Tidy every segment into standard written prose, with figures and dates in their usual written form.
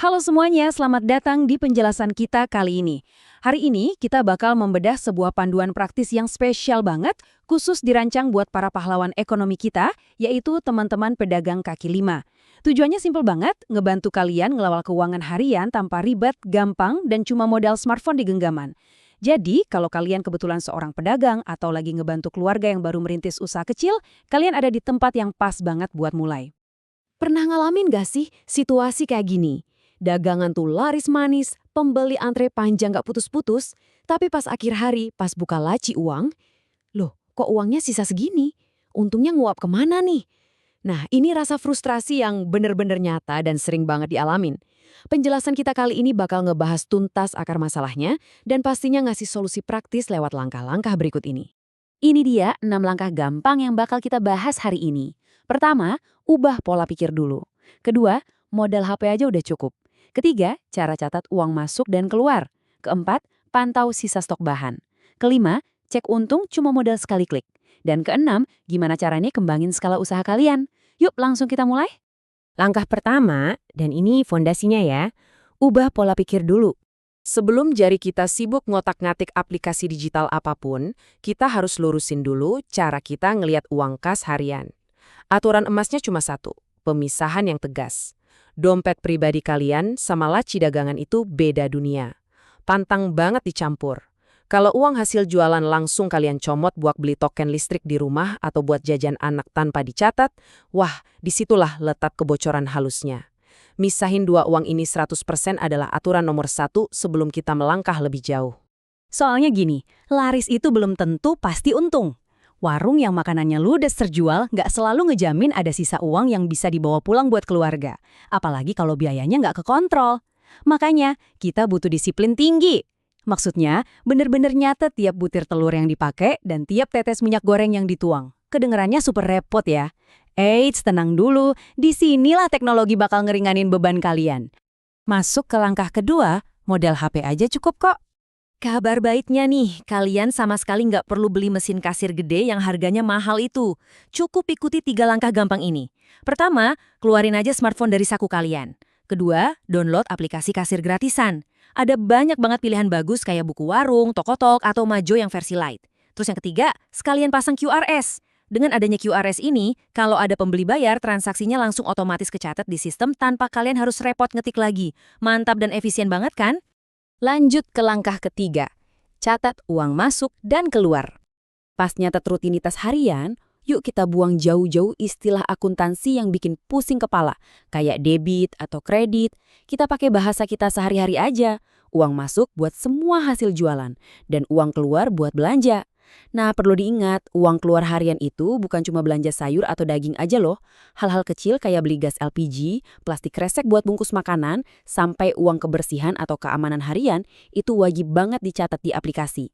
Halo semuanya, selamat datang di penjelasan kita kali ini. Hari ini kita bakal membedah sebuah panduan praktis yang spesial banget, khusus dirancang buat para pahlawan ekonomi kita, yaitu teman-teman pedagang kaki lima. Tujuannya simpel banget, ngebantu kalian ngelawal keuangan harian tanpa ribet, gampang, dan cuma modal smartphone di genggaman. Jadi, kalau kalian kebetulan seorang pedagang atau lagi ngebantu keluarga yang baru merintis usaha kecil, kalian ada di tempat yang pas banget buat mulai. Pernah ngalamin gak sih situasi kayak gini? Dagangan tuh laris manis, pembeli antre panjang gak putus-putus, tapi pas akhir hari, pas buka laci uang, loh kok uangnya sisa segini? Untungnya nguap kemana nih? Nah, ini rasa frustrasi yang bener-bener nyata dan sering banget dialamin. Penjelasan kita kali ini bakal ngebahas tuntas akar masalahnya dan pastinya ngasih solusi praktis lewat langkah-langkah berikut ini. Ini dia 6 langkah gampang yang bakal kita bahas hari ini. Pertama, ubah pola pikir dulu. Kedua, modal HP aja udah cukup. Ketiga, cara catat uang masuk dan keluar. Keempat, pantau sisa stok bahan. Kelima, cek untung cuma modal sekali klik. Dan keenam, gimana caranya kembangin skala usaha kalian. Yuk langsung kita mulai. Langkah pertama, dan ini fondasinya ya, ubah pola pikir dulu. Sebelum jari kita sibuk ngotak-ngatik aplikasi digital apapun, kita harus lurusin dulu cara kita ngelihat uang kas harian. Aturan emasnya cuma satu, pemisahan yang tegas. Dompet pribadi kalian sama laci dagangan itu beda dunia. Pantang banget dicampur. Kalau uang hasil jualan langsung kalian comot buat beli token listrik di rumah atau buat jajan anak tanpa dicatat, wah, disitulah letak kebocoran halusnya. Misahin dua uang ini 100% adalah aturan nomor 1 sebelum kita melangkah lebih jauh. Soalnya gini, laris itu belum tentu pasti untung. Warung yang makanannya ludes terjual nggak selalu ngejamin ada sisa uang yang bisa dibawa pulang buat keluarga. Apalagi kalau biayanya nggak kekontrol. Makanya, kita butuh disiplin tinggi. Maksudnya, bener-bener nyatet tiap butir telur yang dipakai dan tiap tetes minyak goreng yang dituang. Kedengerannya super repot ya. Eits, tenang dulu, disinilah teknologi bakal ngeringanin beban kalian. Masuk ke langkah kedua, modal HP aja cukup kok. Kabar baiknya nih, kalian sama sekali nggak perlu beli mesin kasir gede yang harganya mahal itu. Cukup ikuti 3 langkah gampang ini. Pertama, keluarin aja smartphone dari saku kalian. Kedua, download aplikasi kasir gratisan. Ada banyak banget pilihan bagus kayak buku warung, Tokotalk, atau Majo yang versi light. Terus yang ketiga, sekalian pasang QRS. Dengan adanya QRS ini, kalau ada pembeli bayar, transaksinya langsung otomatis kecatat di sistem tanpa kalian harus repot ngetik lagi. Mantap dan efisien banget kan? Lanjut ke langkah ketiga, catat uang masuk dan keluar. Pas nyatet rutinitas harian, yuk kita buang jauh-jauh istilah akuntansi yang bikin pusing kepala, kayak debit atau kredit. Kita pakai bahasa kita sehari-hari aja. Uang masuk buat semua hasil jualan, dan uang keluar buat belanja. Nah, perlu diingat, uang keluar harian itu bukan cuma belanja sayur atau daging aja loh. Hal-hal kecil kayak beli gas LPG, plastik kresek buat bungkus makanan, sampai uang kebersihan atau keamanan harian, itu wajib banget dicatat di aplikasi.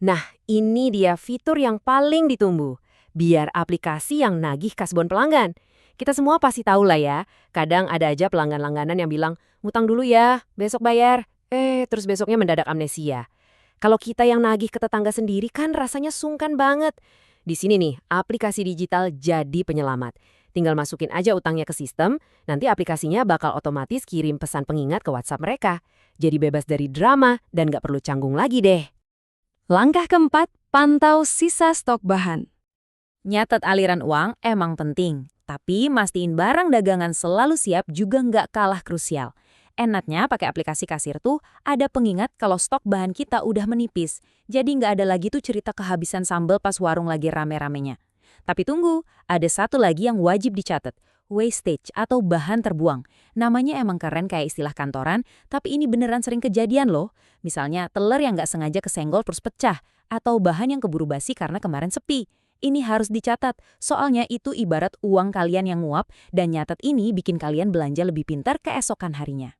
Nah, ini dia fitur yang paling ditunggu. Biar aplikasi yang nagih kasbon pelanggan. Kita semua pasti tahu lah ya, kadang ada aja pelanggan langganan yang bilang, ngutang dulu ya, besok bayar. Terus besoknya mendadak amnesia. Kalau kita yang nagih ke tetangga sendiri kan rasanya sungkan banget. Di sini nih, aplikasi digital jadi penyelamat. Tinggal masukin aja utangnya ke sistem, nanti aplikasinya bakal otomatis kirim pesan pengingat ke WhatsApp mereka. Jadi bebas dari drama dan gak perlu canggung lagi deh. Langkah keempat, pantau sisa stok bahan. Nyatet aliran uang emang penting, tapi mastiin barang dagangan selalu siap juga nggak kalah krusial. Enaknya pakai aplikasi kasir tuh ada pengingat kalau stok bahan kita udah menipis. Jadi nggak ada lagi tuh cerita kehabisan sambal pas warung lagi rame-ramenya. Tapi tunggu, ada satu lagi yang wajib dicatat. Wastage atau bahan terbuang. Namanya emang keren kayak istilah kantoran, tapi ini beneran sering kejadian loh. Misalnya telur yang nggak sengaja kesenggol terus pecah, atau bahan yang keburu basi karena kemarin sepi. Ini harus dicatat, soalnya itu ibarat uang kalian yang nguap, dan nyatat ini bikin kalian belanja lebih pintar keesokan harinya.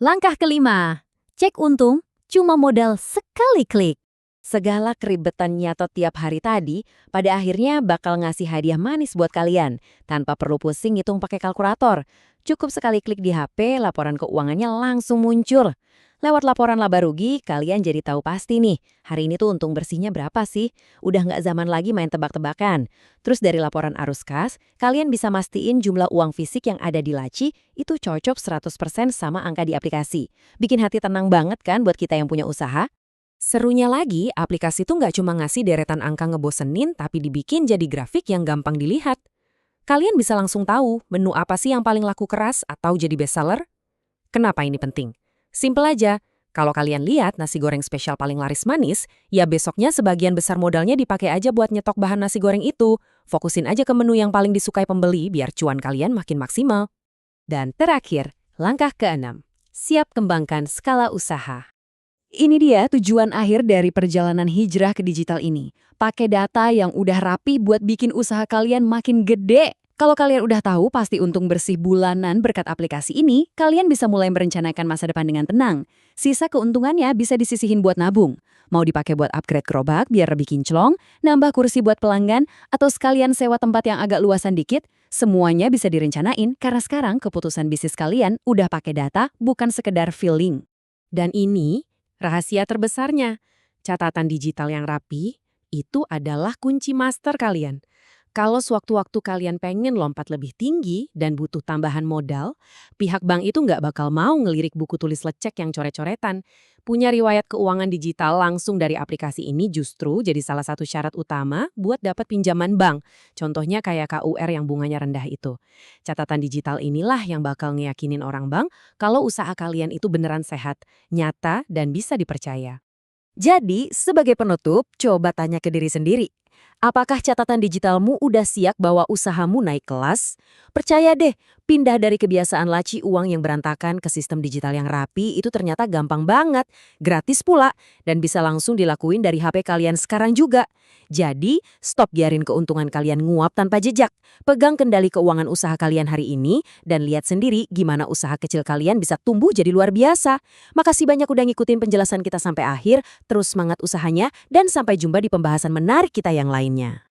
Langkah kelima, cek untung, cuma modal sekali klik. Segala keribetan nyatot tiap hari tadi, pada akhirnya bakal ngasih hadiah manis buat kalian, tanpa perlu pusing ngitung pakai kalkulator. Cukup sekali klik di HP, laporan keuangannya langsung muncul. Lewat laporan laba rugi, kalian jadi tahu pasti nih, hari ini tuh untung bersihnya berapa sih? Udah nggak zaman lagi main tebak-tebakan. Terus dari laporan arus kas, kalian bisa mastiin jumlah uang fisik yang ada di laci itu cocok 100% sama angka di aplikasi. Bikin hati tenang banget kan buat kita yang punya usaha? Serunya lagi, aplikasi tuh nggak cuma ngasih deretan angka ngebosenin, tapi dibikin jadi grafik yang gampang dilihat. Kalian bisa langsung tahu menu apa sih yang paling laku keras atau jadi bestseller. Kenapa ini penting? Simple aja, kalau kalian lihat nasi goreng spesial paling laris manis, ya besoknya sebagian besar modalnya dipakai aja buat nyetok bahan nasi goreng itu. Fokusin aja ke menu yang paling disukai pembeli biar cuan kalian makin maksimal. Dan terakhir, langkah ke-6. Siap kembangkan skala usaha. Ini dia tujuan akhir dari perjalanan hijrah ke digital ini. Pakai data yang udah rapi buat bikin usaha kalian makin gede. Kalau kalian udah tahu pasti untung bersih bulanan berkat aplikasi ini, kalian bisa mulai merencanakan masa depan dengan tenang. Sisa keuntungannya bisa disisihin buat nabung. Mau dipakai buat upgrade gerobak biar lebih kinclong, nambah kursi buat pelanggan, atau sekalian sewa tempat yang agak luasan dikit, semuanya bisa direncanain karena sekarang keputusan bisnis kalian udah pakai data, bukan sekedar feeling. Dan ini rahasia terbesarnya. Catatan digital yang rapi, itu adalah kunci master kalian. Kalau sewaktu-waktu kalian pengen lompat lebih tinggi dan butuh tambahan modal, pihak bank itu nggak bakal mau ngelirik buku tulis lecek yang coret-coretan. Punya riwayat keuangan digital langsung dari aplikasi ini justru jadi salah satu syarat utama buat dapat pinjaman bank. Contohnya kayak KUR yang bunganya rendah itu. Catatan digital inilah yang bakal ngeyakinin orang bank kalau usaha kalian itu beneran sehat, nyata, dan bisa dipercaya. Jadi, sebagai penutup, coba tanya ke diri sendiri. Apakah catatan digitalmu udah siap bawa usahamu naik kelas? Percaya deh, pindah dari kebiasaan laci uang yang berantakan ke sistem digital yang rapi itu ternyata gampang banget, gratis pula, dan bisa langsung dilakuin dari HP kalian sekarang juga. Jadi, stop biarin keuntungan kalian nguap tanpa jejak. Pegang kendali keuangan usaha kalian hari ini, dan lihat sendiri gimana usaha kecil kalian bisa tumbuh jadi luar biasa. Makasih banyak udah ngikutin penjelasan kita sampai akhir, terus semangat usahanya, dan sampai jumpa di pembahasan menarik kita yang lainnya.